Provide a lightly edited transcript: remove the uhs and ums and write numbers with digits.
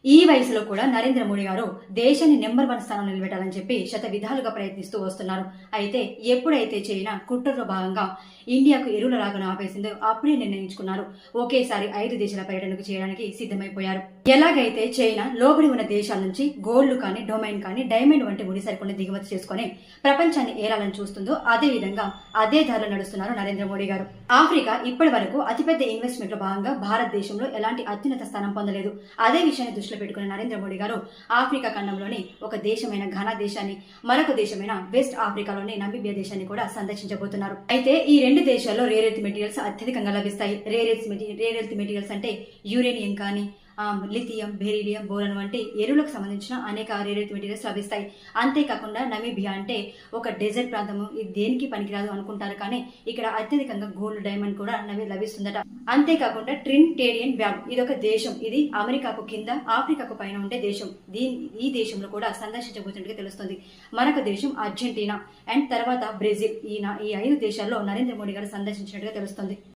ఈ వయసులో కూడా నరేంద్ర మోడీ గారు దేశాన్ని నెంబర్ 1 స్థానంలో నిలబెట్టాలని చెప్పి శత విధాలుగా ప్రయత్నిస్తూ వస్తున్నారు. అయితే ఎప్పుడైతే చైనా కుట్రలో భాగంగా ఇండియాకు ఎరువుల రాకను ఆపేసిందో అప్పుడే నిర్ణయించుకున్నారు. ఒకేసారి 5 దేశాల పర్యటనకు చేయడానికి సిద్ధమైపోయారు. ఎలాగైతే చైనా లోబడి ఉన్న దేశాల నుంచి గోల్డ్ కానీ డొమైన్ కానీ డైమండ్ వంటి ముడి సరుకులను దిగుమతి చేసుకుని ప్రపంచాన్ని ఏలాలని చూస్తుందో అదే విధంగా అదే ధరలో నడుస్తున్నారు నరేంద్ర మోడీ గారు. ఆఫ్రికా ఇప్పటి వరకు అతిపెద్ద ఇన్వెస్ట్మెంట్ లో భాగంగా భారతదేశంలో ఎలాంటి అత్యున్నత స్థానం పొందలేదు. అదే విషయాన్ని దృష్టిలో పెట్టుకున్న నరేంద్ర మోడీ గారు ఆఫ్రికా ఖండంలోని ఒక దేశమైన ఘనా దేశాన్ని, మరొక దేశమైన వెస్ట్ ఆఫ్రికాలోని నమీబియా దేశాన్ని కూడా సందర్శించబోతున్నారు. అయితే ఈ రెండు దేశాల్లో రేర్ ఎర్త్ మెటీరియల్స్ అత్యధికంగా లభిస్తాయి. రేర్ ఎర్త్ మెటీరియల్స్ అంటే యురేనియం కానీ లిథియం, బెరీలియం, బోరన్ వంటి ఎరువులకు సంబంధించిన అనేక రేర్ ఎర్త్ మెటీరియల్స్ లభిస్తాయి. అంతేకాకుండా నమీబియా అంటే ఒక డెజర్ట్ ప్రాంతము, ఇది దేనికి పనికిరాదు అనుకుంటారు, కానీ ఇక్కడ అత్యధికంగా గోల్డ్, డైమండ్ కూడా లభిస్తుందట. అంతేకాకుండా ట్రినిటేరియన్ వ్యాల్ ఇది ఒక దేశం, ఇది అమెరికాకు కింద ఆఫ్రికాకు పైన ఉండే దేశం. ఈ దేశంలో కూడా సందర్శించబోతున్నట్టుగా తెలుస్తుంది. మరొక దేశం అర్జెంటీనా అండ్ తర్వాత బ్రెజిల్. ఈ 5 దేశాల్లో నరేంద్ర మోడీ గారు సందర్శించినట్టుగా తెలుస్తుంది.